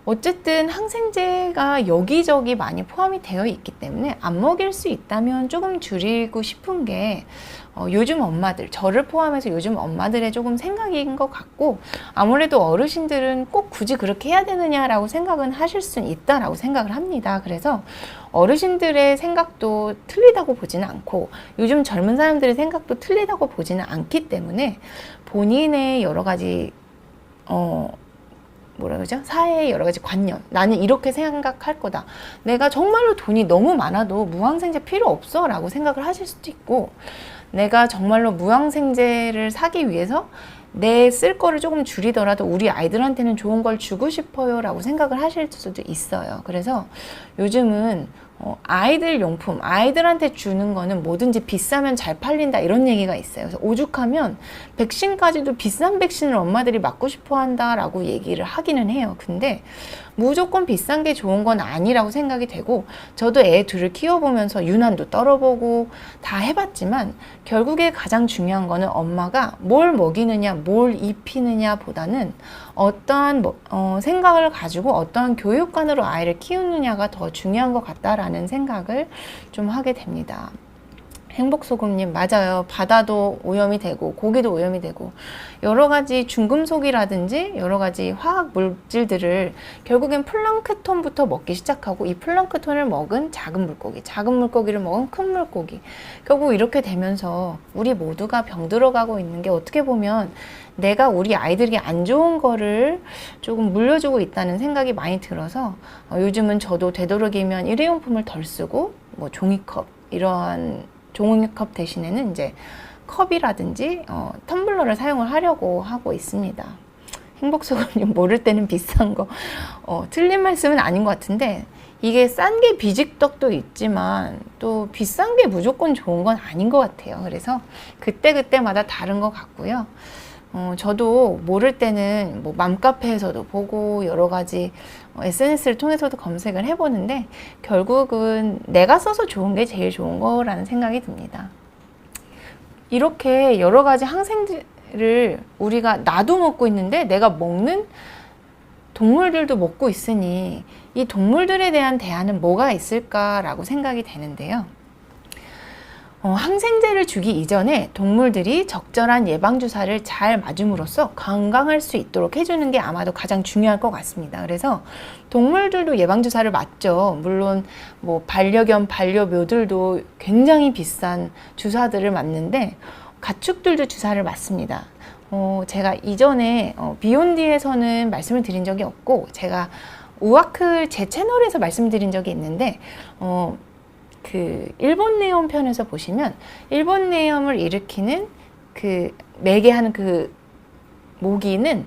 어쨌든 항생제가 여기저기 많이 포함이 되어 있기 때문에 안 먹일 수 있다면 조금 줄이고 싶은 게 요즘 엄마들, 저를 포함해서 요즘 엄마들의 조금 생각인 것 같고 아무래도 어르신들은 꼭 굳이 그렇게 해야 되느냐라고 생각은 하실 수는 있다라고 생각을 합니다. 그래서 어르신들의 생각도 틀리다고 보지는 않고 요즘 젊은 사람들의 생각도 틀리다고 보지는 않기 때문에 본인의 여러 가지 뭐라 그러죠? 사회의 여러 가지 관념. 나는 이렇게 생각할 거다. 내가 정말로 돈이 너무 많아도 무항생제 필요 없어 라고 생각을 하실 수도 있고 내가 정말로 무항생제를 사기 위해서 내 쓸 거를 조금 줄이더라도 우리 아이들한테는 좋은 걸 주고 싶어요 라고 생각을 하실 수도 있어요. 그래서 요즘은 아이들 용품, 아이들한테 주는 거는 뭐든지 비싸면 잘 팔린다 이런 얘기가 있어요. 그래서 오죽하면 백신까지도 비싼 백신을 엄마들이 맞고 싶어 한다라고 얘기를 하기는 해요. 근데 무조건 비싼 게 좋은 건 아니라고 생각이 되고 저도 애 둘을 키워보면서 유난도 떨어보고 다 해봤지만 결국에 가장 중요한 거는 엄마가 뭘 먹이느냐 뭘 입히느냐 보다는 어떠한 생각을 가지고 어떠한 교육관으로 아이를 키우느냐가 더 중요한 것 같다라는 생각을 좀 하게 됩니다. 행복소금님 맞아요. 바다도 오염이 되고 고기도 오염이 되고 여러 가지 중금속이라든지 여러 가지 화학 물질들을 결국엔 플랑크톤부터 먹기 시작하고 이 플랑크톤을 먹은 작은 물고기, 작은 물고기를 먹은 큰 물고기 결국 이렇게 되면서 우리 모두가 병들어가고 있는 게 어떻게 보면 내가 우리 아이들에게 안 좋은 거를 조금 물려주고 있다는 생각이 많이 들어서 요즘은 저도 되도록이면 일회용품을 덜 쓰고 뭐 종이컵 이러한 종이컵 대신에는 이제 컵이라든지 텀블러를 사용을 하려고 하고 있습니다. 행복소금님 모를 때는 비싼 거 틀린 말씀은 아닌 것 같은데 이게 싼 게 비지떡도 있지만 또 비싼 게 무조건 좋은 건 아닌 것 같아요. 그래서 그때그때마다 다른 것 같고요. 저도 모를 때는 뭐 맘카페에서도 보고 여러 가지 SNS를 통해서도 검색을 해보는데 결국은 내가 써서 좋은 게 제일 좋은 거라는 생각이 듭니다. 이렇게 여러 가지 항생제를 우리가 나도 먹고 있는데 내가 먹는 동물들도 먹고 있으니 이 동물들에 대한 대안은 뭐가 있을까라고 생각이 되는데요. 항생제를 주기 이전에 동물들이 적절한 예방주사를 잘 맞음으로써 건강할 수 있도록 해주는 게 아마도 가장 중요할 것 같습니다. 그래서 동물들도 예방주사를 맞죠. 물론 뭐 반려견, 반려묘들도 굉장히 비싼 주사들을 맞는데 가축들도 주사를 맞습니다. 제가 이전에 비욘디에서는 말씀을 드린 적이 없고 제가 우아클 제 채널에서 말씀드린 적이 있는데 그 일본 뇌염 편에서 보시면 일본 뇌염을 일으키는 그 매개하는 그 모기는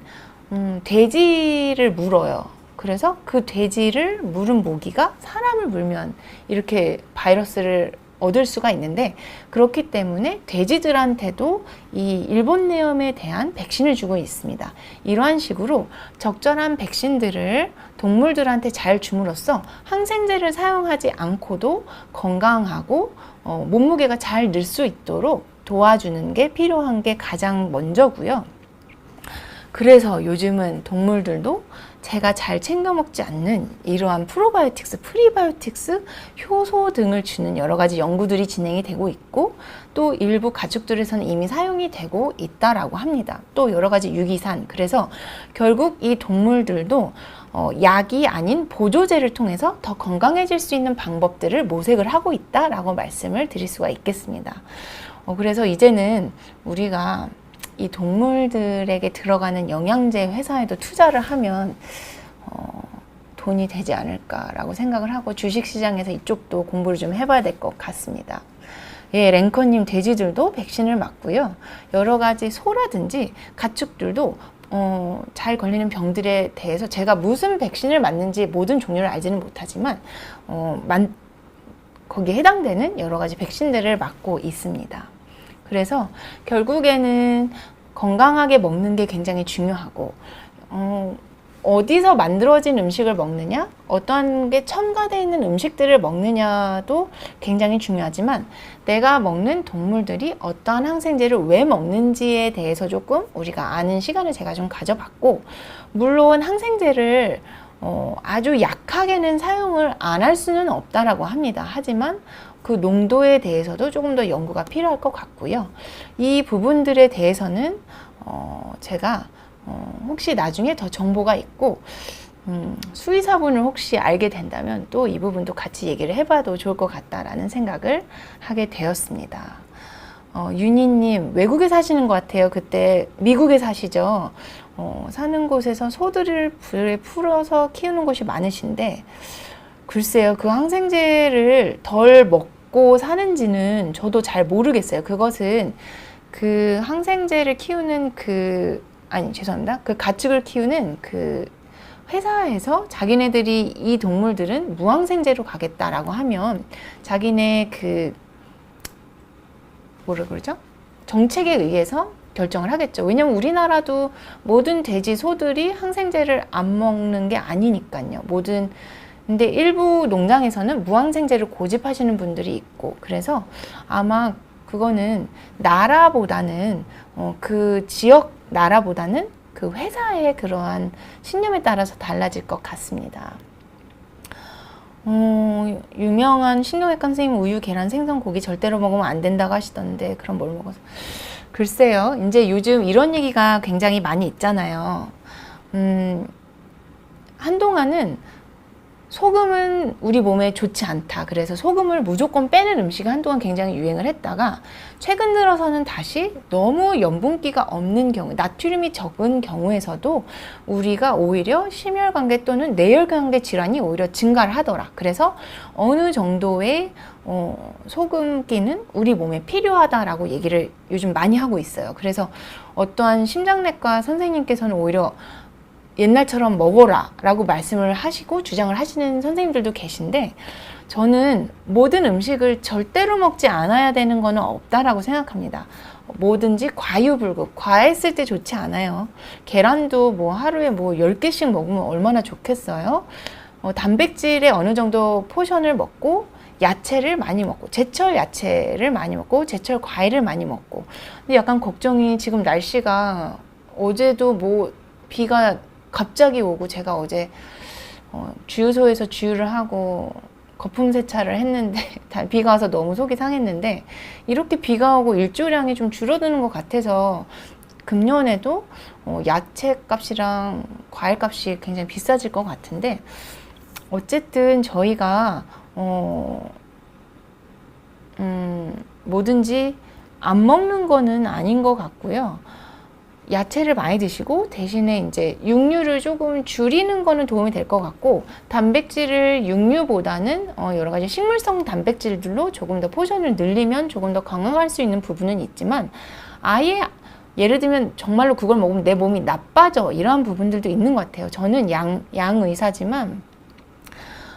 돼지를 물어요. 그래서 그 돼지를 물은 모기가 사람을 물면 이렇게 바이러스를 얻을 수가 있는데 그렇기 때문에 돼지들한테도 이 일본 뇌염에 대한 백신을 주고 있습니다. 이러한 식으로 적절한 백신들을 동물들한테 잘 줌으로써 항생제를 사용하지 않고도 건강하고 몸무게가 잘 늘 수 있도록 도와주는 게 필요한 게 가장 먼저고요. 그래서 요즘은 동물들도 제가 잘 챙겨 먹지 않는 이러한 프로바이오틱스, 프리바이오틱스, 효소 등을 주는 여러 가지 연구들이 진행이 되고 있고 또 일부 가축들에서는 이미 사용이 되고 있다라고 합니다. 또 여러 가지 유기산, 그래서 결국 이 동물들도 약이 아닌 보조제를 통해서 더 건강해질 수 있는 방법들을 모색을 하고 있다라고 말씀을 드릴 수가 있겠습니다. 그래서 이제는 우리가 이 동물들에게 들어가는 영양제 회사에도 투자를 하면 돈이 되지 않을까라고 생각을 하고 주식시장에서 이쪽도 공부를 좀 해봐야 될 것 같습니다. 예, 랭커님 돼지들도 백신을 맞고요. 여러 가지 소라든지 가축들도 잘 걸리는 병들에 대해서 제가 무슨 백신을 맞는지 모든 종류를 알지는 못하지만 거기에 해당되는 여러 가지 백신들을 맞고 있습니다. 그래서 결국에는 건강하게 먹는 게 굉장히 중요하고, 어디서 만들어진 음식을 먹느냐, 어떠한 게 첨가되어 있는 음식들을 먹느냐도 굉장히 중요하지만, 내가 먹는 동물들이 어떠한 항생제를 왜 먹는지에 대해서 조금 우리가 아는 시간을 제가 좀 가져봤고, 물론 항생제를 아주 약하게는 사용을 안 할 수는 없다라고 합니다. 하지만 그 농도에 대해서도 조금 더 연구가 필요할 것 같고요. 이 부분들에 대해서는 제가 혹시 나중에 더 정보가 있고 수의사분을 혹시 알게 된다면 또 이 부분도 같이 얘기를 해봐도 좋을 것 같다라는 생각을 하게 되었습니다. 윤희님, 외국에 사시는 것 같아요. 그때 미국에 사시죠. 사는 곳에서 소들을 불에 풀어서 키우는 곳이 많으신데, 글쎄요, 그 항생제를 덜 먹고 사는지는 저도 잘 모르겠어요. 그것은 그 항생제를 키우는 죄송합니다. 그 가축을 키우는 그 회사에서 자기네들이 이 동물들은 무항생제로 가겠다라고 하면 자기네 뭐라 그러죠? 정책에 의해서 결정을 하겠죠. 왜냐면 우리나라도 모든 돼지, 소들이 항생제를 안 먹는 게 아니니까요. 근데 일부 농장에서는 무항생제를 고집하시는 분들이 있고, 그래서 아마 그거는 나라보다는 그 지역 나라보다는 그 회사의 그러한 신념에 따라서 달라질 것 같습니다. 유명한 신동엽관 선생님 우유, 계란, 생선, 고기 절대로 먹으면 안 된다고 하시던데, 그럼 뭘 먹어서? 글쎄요, 이제 요즘 이런 얘기가 굉장히 많이 있잖아요. 한동안은 소금은 우리 몸에 좋지 않다. 그래서 소금을 무조건 빼는 음식이 한동안 굉장히 유행을 했다가, 최근 들어서는 다시 너무 염분기가 없는 경우, 나트륨이 적은 경우에서도 우리가 오히려 심혈관계 또는 뇌혈관계 질환이 오히려 증가를 하더라. 그래서 어느 정도의 소금기는 우리 몸에 필요하다라고 얘기를 요즘 많이 하고 있어요. 그래서 어떠한 심장내과 선생님께서는 오히려 옛날처럼 먹어라 라고 말씀을 하시고 주장을 하시는 선생님들도 계신데, 저는 모든 음식을 절대로 먹지 않아야 되는 거는 없다라고 생각합니다. 뭐든지 과유불급, 과했을 때 좋지 않아요. 계란도 뭐 하루에 뭐 10개씩 먹으면 얼마나 좋겠어요. 단백질에 어느 정도 포션을 먹고, 야채를 많이 먹고, 제철 야채를 많이 먹고, 제철 과일을 많이 먹고. 근데 약간 걱정이, 지금 날씨가 어제도 뭐 비가 갑자기 오고, 제가 어제 주유소에서 주유를 하고 거품 세차를 했는데 비가 와서 너무 속이 상했는데, 이렇게 비가 오고 일조량이 좀 줄어드는 것 같아서 금년에도 야채 값이랑 과일 값이 굉장히 비싸질 것 같은데, 어쨌든 저희가 뭐든지 안 먹는 거는 아닌 것 같고요. 야채를 많이 드시고, 대신에 이제 육류를 조금 줄이는 거는 도움이 될 것 같고, 단백질을 육류보다는 여러 가지 식물성 단백질들로 조금 더 포션을 늘리면 조금 더 건강할 수 있는 부분은 있지만, 아예 예를 들면 정말로 그걸 먹으면 내 몸이 나빠져, 이러한 부분들도 있는 것 같아요. 저는 양의사지만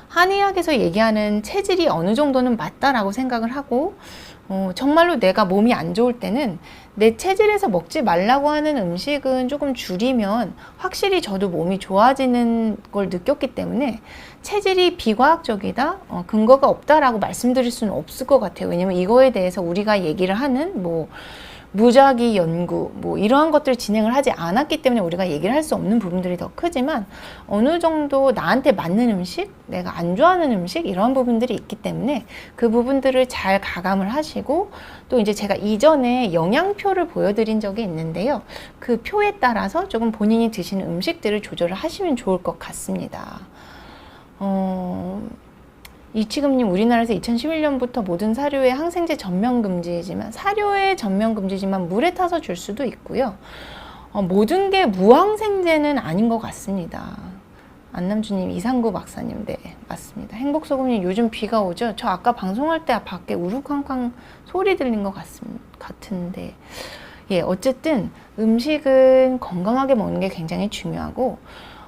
한의학에서 얘기하는 체질이 어느 정도는 맞다라고 생각을 하고, 정말로 내가 몸이 안 좋을 때는 내 체질에서 먹지 말라고 하는 음식은 조금 줄이면 확실히 저도 몸이 좋아지는 걸 느꼈기 때문에, 체질이 비과학적이다, 근거가 없다라고 말씀드릴 수는 없을 것 같아요. 왜냐면 이거에 대해서 우리가 얘기를 하는 무작위 연구 이러한 것들을 진행을 하지 않았기 때문에 우리가 얘기를 할 수 없는 부분들이 더 크지만, 어느 정도 나한테 맞는 음식, 내가 안 좋아하는 음식, 이러한 부분들이 있기 때문에 그 부분들을 잘 가감을 하시고, 또 이제 제가 이전에 영양표를 보여드린 적이 있는데요, 그 표에 따라서 조금 본인이 드시는 음식들을 조절을 하시면 좋을 것 같습니다. 이치금님, 우리나라에서 2011년부터 모든 사료의 항생제 전면 금지지만, 사료의 전면 금지지만 물에 타서 줄 수도 있고요. 모든 게 무항생제는 아닌 것 같습니다. 안남주님, 이상구 박사님, 네, 맞습니다. 행복소금님, 요즘 비가 오죠? 저 아까 방송할 때 밖에 우르쾅쾅 소리 들린 것 같은데, 예, 어쨌든 음식은 건강하게 먹는 게 굉장히 중요하고,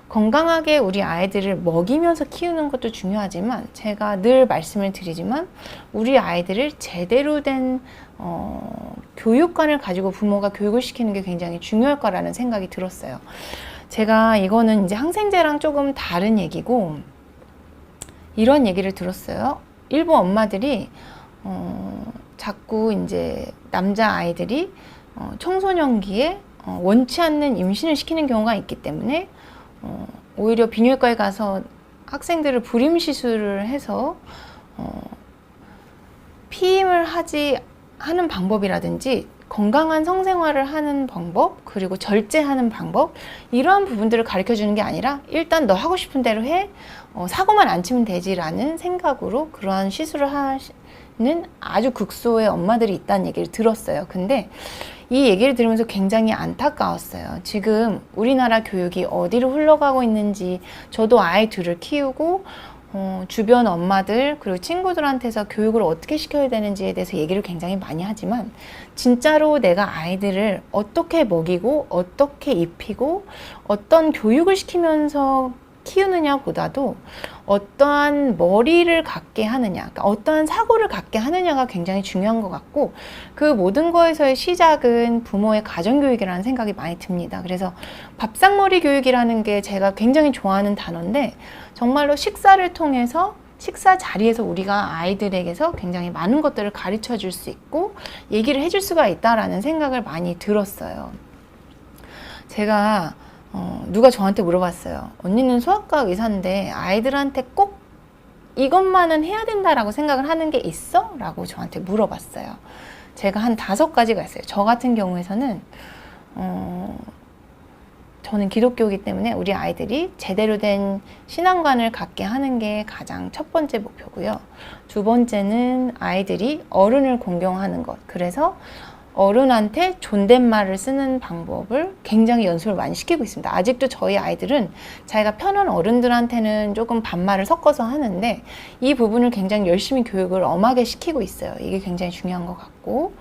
건강하게 우리 아이들을 먹이면서 키우는 것도 중요하지만, 제가 늘 말씀을 드리지만 우리 아이들을 제대로 된 교육관을 가지고 부모가 교육을 시키는 게 굉장히 중요할 거라는 생각이 들었어요. 제가 이거는 이제 항생제랑 조금 다른 얘기고, 이런 얘기를 들었어요. 일부 엄마들이 자꾸 이제 남자 아이들이 청소년기에 원치 않는 임신을 시키는 경우가 있기 때문에 오히려 비뇨기과에 가서 학생들을 불임 시술을 해서 피임을 하는 방법이라든지 건강한 성생활을 하는 방법, 그리고 절제하는 방법, 이러한 부분들을 가르쳐 주는 게 아니라 일단 너 하고 싶은 대로 해, 사고만 안 치면 되지라는 생각으로 그러한 시술을 하는 아주 극소의 엄마들이 있다는 얘기를 들었어요. 근데 이 얘기를 들으면서 굉장히 안타까웠어요. 지금 우리나라 교육이 어디로 흘러가고 있는지, 저도 아이 둘을 키우고 주변 엄마들 그리고 친구들한테서 교육을 어떻게 시켜야 되는지에 대해서 얘기를 굉장히 많이 하지만, 진짜로 내가 아이들을 어떻게 먹이고 어떻게 입히고 어떤 교육을 시키면서 키우느냐 보다도 어떠한 머리를 갖게 하느냐, 그러니까 어떠한 사고를 갖게 하느냐가 굉장히 중요한 것 같고, 그 모든 거에서의 시작은 부모의 가정교육이라는 생각이 많이 듭니다. 그래서 밥상머리 교육이라는 게 제가 굉장히 좋아하는 단어인데, 정말로 식사를 통해서, 식사 자리에서 우리가 아이들에게서 굉장히 많은 것들을 가르쳐 줄 수 있고 얘기를 해줄 수가 있다라는 생각을 많이 들었어요. 제가 누가 저한테 물어봤어요. 언니는 소아과 의사인데 아이들한테 꼭 이것만은 해야 된다라고 생각을 하는 게 있어? 라고 저한테 물어봤어요. 제가 한 5가지가 있어요. 저 같은 경우에서는 저는 기독교이기 때문에 우리 아이들이 제대로 된 신앙관을 갖게 하는 게 가장 첫 번째 목표고요. 두 번째는 아이들이 어른을 공경하는 것. 그래서 어른한테 존댓말을 쓰는 방법을 굉장히 연습을 많이 시키고 있습니다. 아직도 저희 아이들은 자기가 편한 어른들한테는 조금 반말을 섞어서 하는데, 이 부분을 굉장히 열심히 교육을 엄하게 시키고 있어요. 이게 굉장히 중요한 것 같고,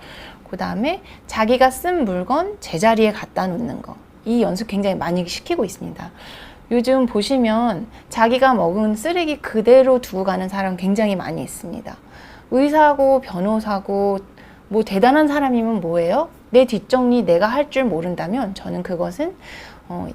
그 다음에 자기가 쓴 물건 제자리에 갖다 놓는 거, 이 연습 굉장히 많이 시키고 있습니다. 요즘 보시면 자기가 먹은 쓰레기 그대로 두고 가는 사람 굉장히 많이 있습니다. 의사고 변호사고 뭐 대단한 사람이면 뭐예요? 내 뒷정리 내가 할 줄 모른다면 저는 그것은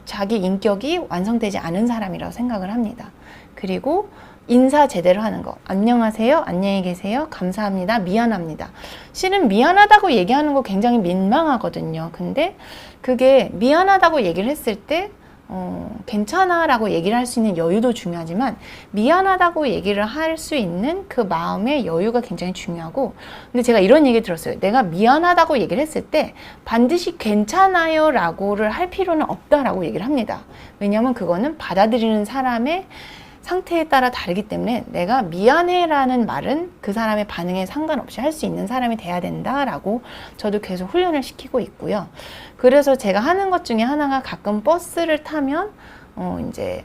자기 인격이 완성되지 않은 사람이라고 생각을 합니다. 그리고 인사 제대로 하는 거. 안녕하세요, 안녕히 계세요, 감사합니다, 미안합니다. 실은 미안하다고 얘기하는 거 굉장히 민망하거든요. 근데 그게 미안하다고 얘기를 했을 때 괜찮아 라고 얘기를 할 수 있는 여유도 중요하지만, 미안하다고 얘기를 할 수 있는 그 마음의 여유가 굉장히 중요하고, 근데 제가 이런 얘기 들었어요. 내가 미안하다고 얘기를 했을 때 반드시 괜찮아요 라고를 할 필요는 없다라고 얘기를 합니다. 왜냐하면 그거는 받아들이는 사람의 상태에 따라 다르기 때문에 내가 미안해 라는 말은 그 사람의 반응에 상관없이 할 수 있는 사람이 돼야 된다라고 저도 계속 훈련을 시키고 있고요. 그래서 제가 하는 것 중에 하나가, 가끔 버스를 타면 이제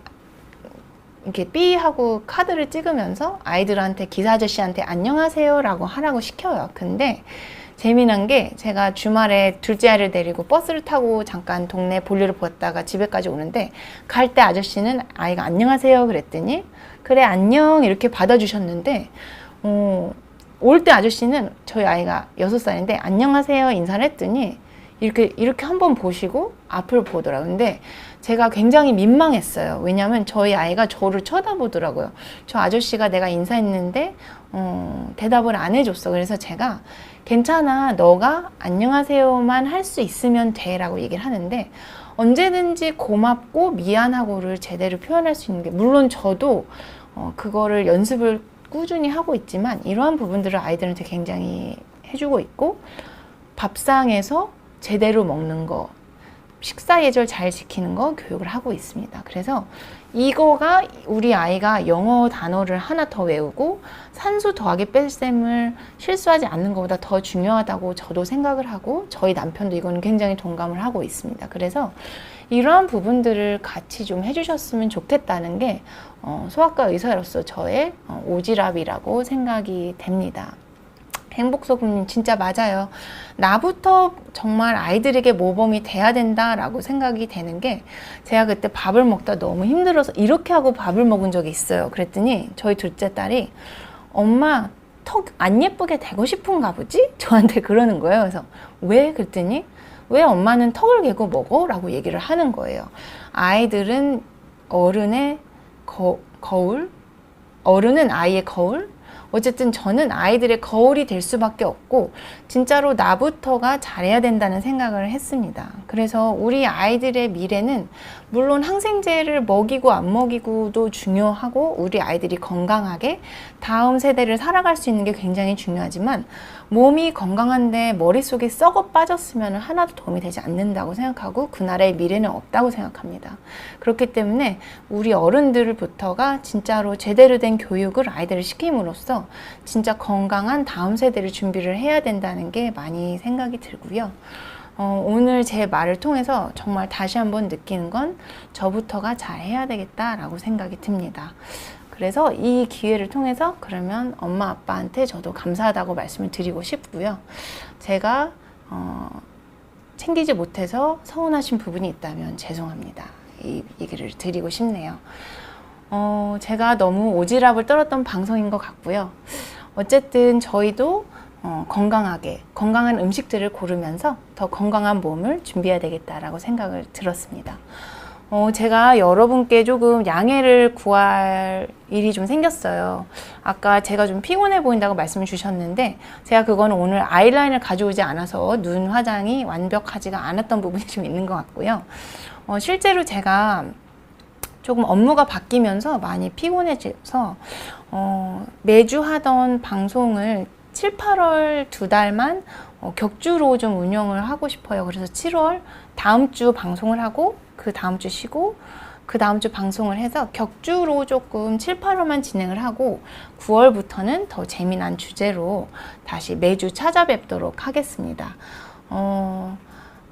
이렇게 삐 하고 카드를 찍으면서 아이들한테, 기사 아저씨한테 안녕하세요 라고 하라고 시켜요. 근데 재미난 게, 제가 주말에 둘째 아이를 데리고 버스를 타고 잠깐 동네 볼일을 보다가 집에까지 오는데, 갈 때 아저씨는 아이가 안녕하세요 그랬더니 그래 안녕 이렇게 받아주셨는데, 올 때 아저씨는, 저희 아이가 6살인데 안녕하세요 인사를 했더니 이렇게 한번 보시고 앞을 보더라고요. 근데 제가 굉장히 민망했어요. 왜냐하면 저희 아이가 저를 쳐다보더라고요. 저 아저씨가 내가 인사했는데 대답을 안 해줬어. 그래서 제가 괜찮아, 너가 안녕하세요만 할 수 있으면 돼 라고 얘기를 하는데, 언제든지 고맙고 미안하고를 제대로 표현할 수 있는 게, 물론 저도 그거를 연습을 꾸준히 하고 있지만 이러한 부분들을 아이들한테 굉장히 해주고 있고, 밥상에서 제대로 먹는 거, 식사 예절 잘 지키는 거 교육을 하고 있습니다. 그래서 이거가 우리 아이가 영어 단어를 하나 더 외우고 산수 더하기 뺄셈을 실수하지 않는 것보다 더 중요하다고 저도 생각을 하고, 저희 남편도 이거는 굉장히 동감을 하고 있습니다. 그래서 이러한 부분들을 같이 좀 해주셨으면 좋겠다는 게 소아과 의사로서 저의 오지랖이라고 생각이 됩니다. 행복소금님 진짜 맞아요. 나부터 정말 아이들에게 모범이 돼야 된다라고 생각이 되는 게, 제가 그때 밥을 먹다 너무 힘들어서 이렇게 하고 밥을 먹은 적이 있어요. 그랬더니 저희 둘째 딸이 엄마 턱 안 예쁘게 되고 싶은가 보지? 저한테 그러는 거예요. 그래서 왜? 그랬더니 왜 엄마는 턱을 개고 먹어? 라고 얘기를 하는 거예요. 아이들은 어른의 거울? 어른은 아이의 거울? 어쨌든 저는 아이들의 거울이 될 수밖에 없고 진짜로 나부터가 잘해야 된다는 생각을 했습니다. 그래서 우리 아이들의 미래는 물론 항생제를 먹이고 안 먹이고도 중요하고 우리 아이들이 건강하게 다음 세대를 살아갈 수 있는 게 굉장히 중요하지만 몸이 건강한데 머릿속에 썩어 빠졌으면 하나도 도움이 되지 않는다고 생각하고 그 나라의 미래는 없다고 생각합니다. 그렇기 때문에 우리 어른들부터가 진짜로 제대로 된 교육을 아이들을 시킴으로써 진짜 건강한 다음 세대를 준비를 해야 된다는 게 많이 생각이 들고요. 오늘 제 말을 통해서 정말 다시 한번 느끼는 건 저부터가 잘해야 되겠다라고 생각이 듭니다. 그래서 이 기회를 통해서 그러면 엄마 아빠한테 저도 감사하다고 말씀을 드리고 싶고요. 제가 챙기지 못해서 서운하신 부분이 있다면 죄송합니다. 이 얘기를 드리고 싶네요. 제가 너무 오지랖을 떨었던 방송인 것 같고요. 어쨌든 저희도 건강하게 건강한 음식들을 고르면서 더 건강한 몸을 준비해야 되겠다라고 생각을 들었습니다. 제가 여러분께 조금 양해를 구할 일이 좀 생겼어요. 아까 제가 좀 피곤해 보인다고 말씀을 주셨는데 제가 그거는 오늘 아이라인을 가져오지 않아서 눈 화장이 완벽하지가 않았던 부분이 좀 있는 것 같고요. 실제로 제가 조금 업무가 바뀌면서 많이 피곤해져서 매주 하던 방송을 7, 8월 2달만 격주로 좀 운영을 하고 싶어요. 그래서 7월 다음 주 방송을 하고 그 다음 주 쉬고 그 다음 주 방송을 해서 격주로 조금 7, 8월만 진행을 하고 9월부터는 더 재미난 주제로 다시 매주 찾아뵙도록 하겠습니다.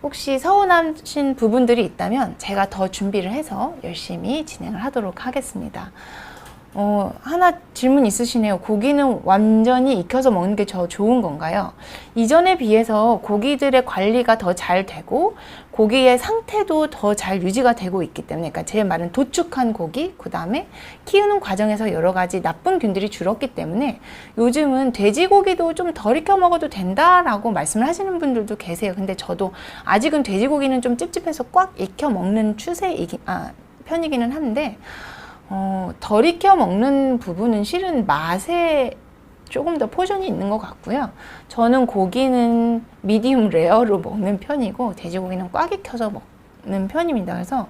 혹시 서운하신 부분들이 있다면 제가 더 준비를 해서 열심히 진행을 하도록 하겠습니다. 하나 질문 있으시네요. 고기는 완전히 익혀서 먹는 게 더 좋은 건가요? 이전에 비해서 고기들의 관리가 더 잘 되고 고기의 상태도 더 잘 유지가 되고 있기 때문에, 그러니까 제 말은 도축한 고기, 그 다음에 키우는 과정에서 여러 가지 나쁜 균들이 줄었기 때문에 요즘은 돼지고기도 좀 덜 익혀 먹어도 된다라고 말씀을 하시는 분들도 계세요. 근데 저도 아직은 돼지고기는 좀 찝찝해서 꽉 익혀 먹는 편이기는 한데 덜 익혀 먹는 부분은 실은 맛에 조금 더 포션이 있는 것 같고요. 저는 고기는 미디움 레어로 먹는 편이고 돼지고기는 꽉 익혀서 먹는 편입니다. 그래서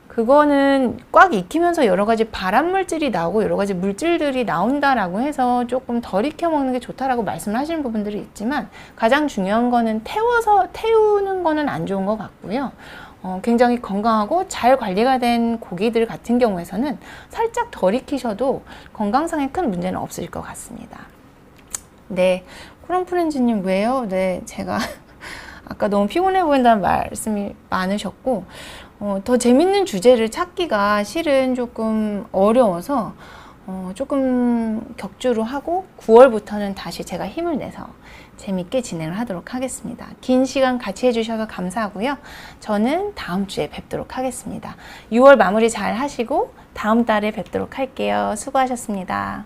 그거는 꽉 익히면서 여러 가지 발암물질이 나오고 여러 가지 물질들이 나온다라고 해서 조금 덜 익혀 먹는 게 좋다라고 말씀을 하시는 부분들이 있지만 가장 중요한 거는 태우는 거는 안 좋은 것 같고요. 굉장히 건강하고 잘 관리가 된 고기들 같은 경우에서는 살짝 덜 익히셔도 건강상에 큰 문제는 없으실 것 같습니다. 네, 코런프렌즈님 왜요? 네, 제가 아까 너무 피곤해 보인다는 말씀이 많으셨고 더 재밌는 주제를 찾기가 실은 조금 어려워서 조금 격주로 하고 9월부터는 다시 제가 힘을 내서 재밌게 진행을 하도록 하겠습니다. 긴 시간 같이 해주셔서 감사하고요. 저는 다음 주에 뵙도록 하겠습니다. 6월 마무리 잘 하시고 다음 달에 뵙도록 할게요. 수고하셨습니다.